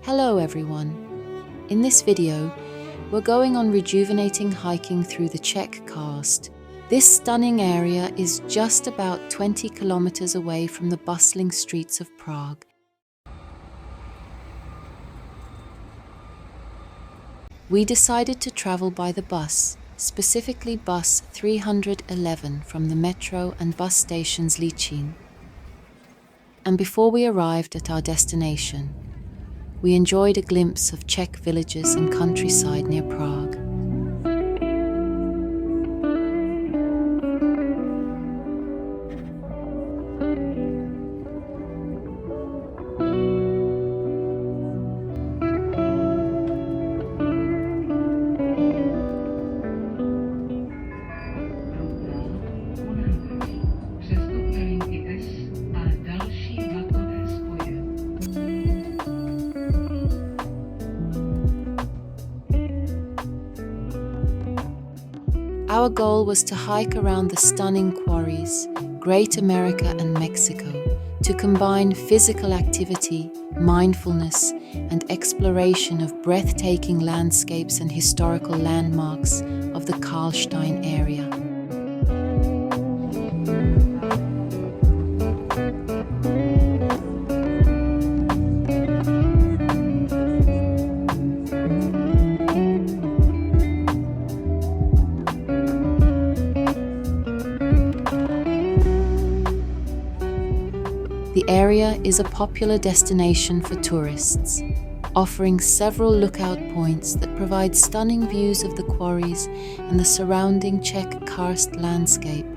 Hello everyone. In this video, we're going on rejuvenating hiking through the Czech Karst. This stunning area is just about 20 kilometers away from the bustling streets of Prague. We decided to travel by the bus, specifically bus 311 from the metro and bus station Zličín. And before we arrived at our destination, we enjoyed a glimpse of Czech villages and countryside near Prague. Our goal was to hike around the stunning Quarries, Great America and Mexico, to combine physical activity, mindfulness, and exploration of breathtaking landscapes and historical landmarks of the Karlstejn area. The area is a popular destination for tourists, offering several lookout points that provide stunning views of the quarries and the surrounding Czech Karst landscape.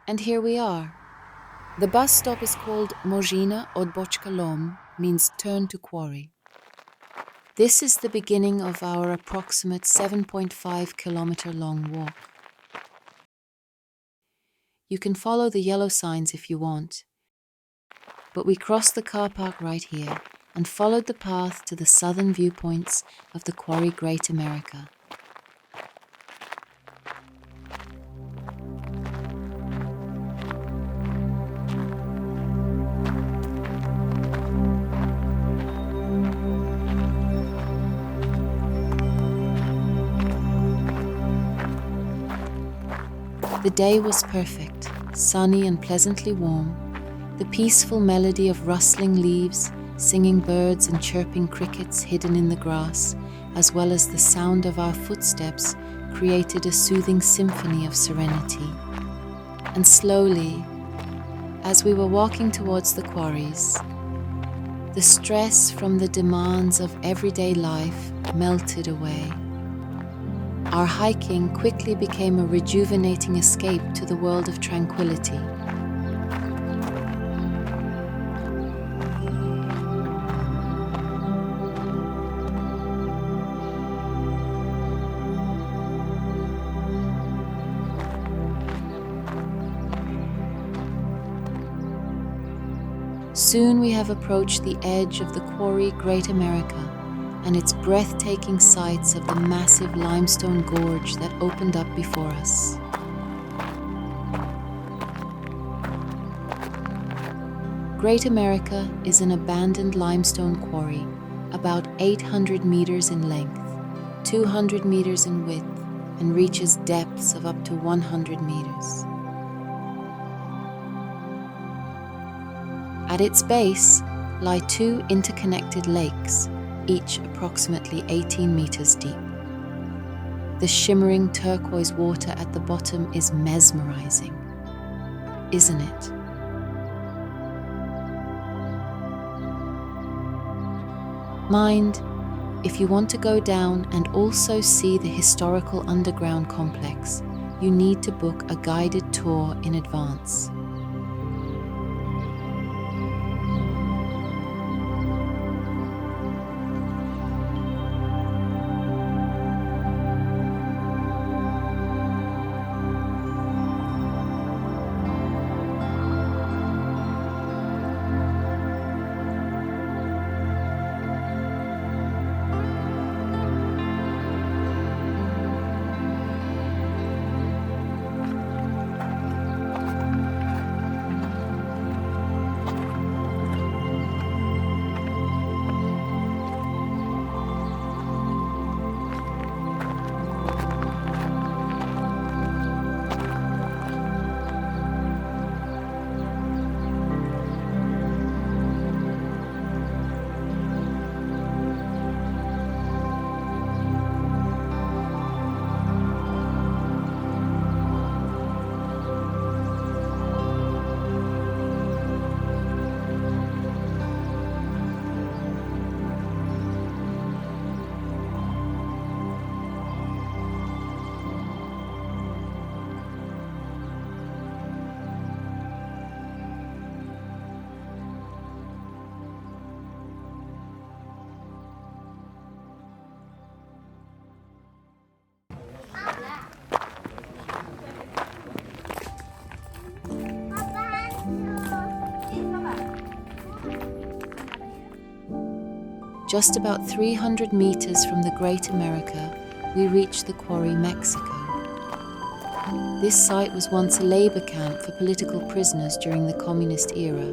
And here we are. The bus stop is called Možina odbočka Lom, means turn to quarry. This is the beginning of our approximate 7.5 kilometer long walk. You can follow the yellow signs if you want, but we crossed the car park right here and followed the path to the southern viewpoints of the Quarry Great America. The day was perfect, sunny and pleasantly warm. The peaceful melody of rustling leaves, singing birds and chirping crickets hidden in the grass, as well as the sound of our footsteps, created a soothing symphony of serenity. And slowly, as we were walking towards the quarries, the stress from the demands of everyday life melted away. Our hiking quickly became a rejuvenating escape to the world of tranquility. Soon we have approached the edge of the Quarry Great America and its breathtaking sights of the massive limestone gorge that opened up before us. Great America is an abandoned limestone quarry, about 800 meters in length, 200 meters in width, and reaches depths of up to 100 meters. At its base lie two interconnected lakes, each approximately 18 meters deep. The shimmering turquoise water at the bottom is mesmerizing, isn't it? Mind, if you want to go down and also see the historical underground complex, you need to book a guided tour in advance. Just about 300 meters from the Great America, we reach the Quarry Mexico. This site was once a labor camp for political prisoners during the communist era.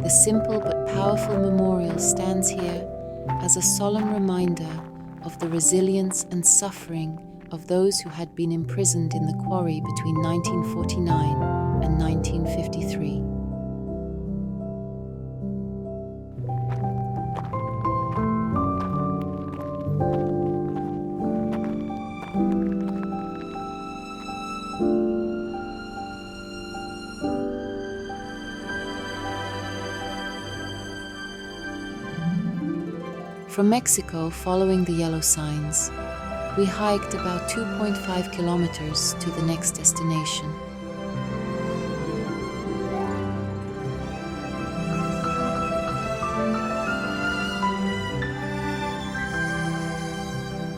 The simple but powerful memorial stands here as a solemn reminder of the resilience and suffering of those who had been imprisoned in the quarry between 1949 and 1953. From Mexico, following the yellow signs, we hiked about 2.5 kilometers to the next destination.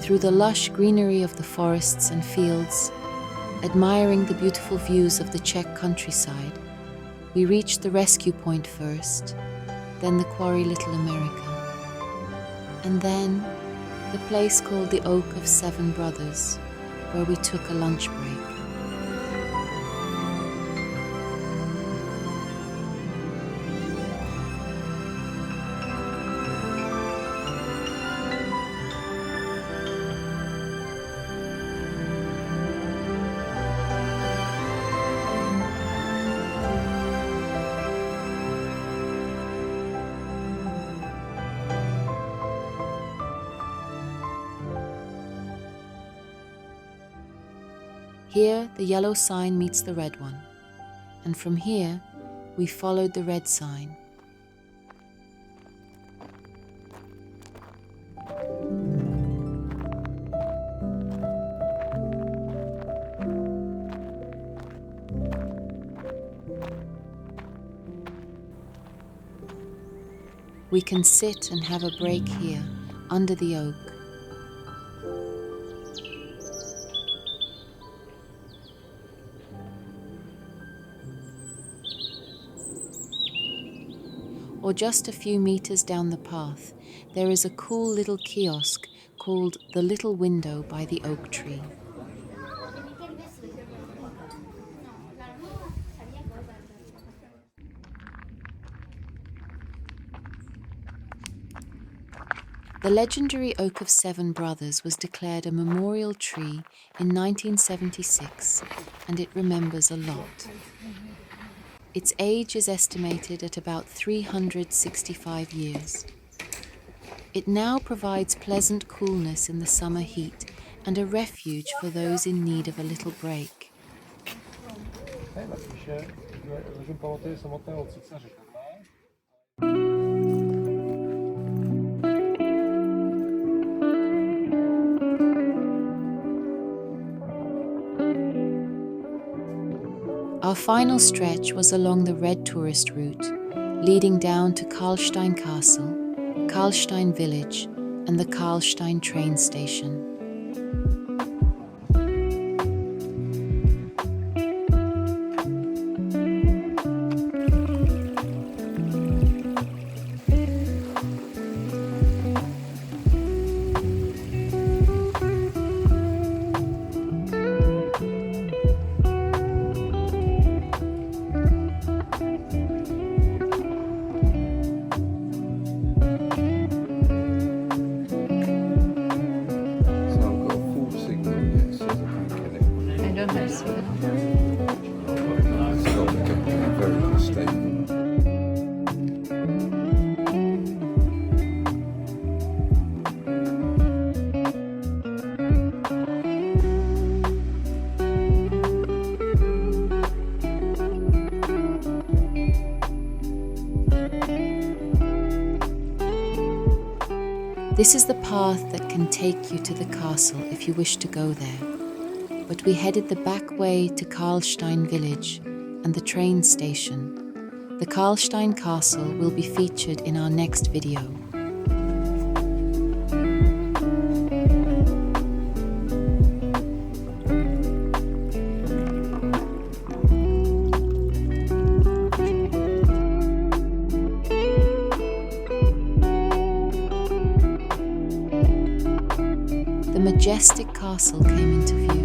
Through the lush greenery of the forests and fields, admiring the beautiful views of the Czech countryside, we reached the rescue point first, then the Quarry Little America, and then the place called the Oak of Seven Brothers, where we took a lunch break. Here, the yellow sign meets the red one, and from here, we followed the red sign. We can sit and have a break here, under the oak. Or just a few meters down the path, there is a cool little kiosk called the Little Window by the oak tree. The legendary Oak of Seven Brothers was declared a memorial tree in 1976, and it remembers a lot. Its age is estimated at about 365 years. It now provides pleasant coolness in the summer heat and a refuge for those in need of a little break. Our final stretch was along the red tourist route, leading down to Karlstej Castle, Karlstejn village, and the Karlstejn train station. This is the path that can take you to the castle if you wish to go there. But we headed the back way to Karlstejn village and the train station. The Czech Castle will be featured in our next video. The majestic castle came into view.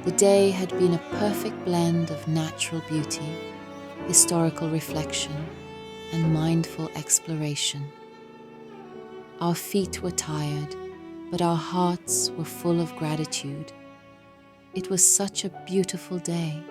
The day had been a perfect blend of natural beauty, historical reflection, and mindful exploration. Our feet were tired, but our hearts were full of gratitude. It was such a beautiful day.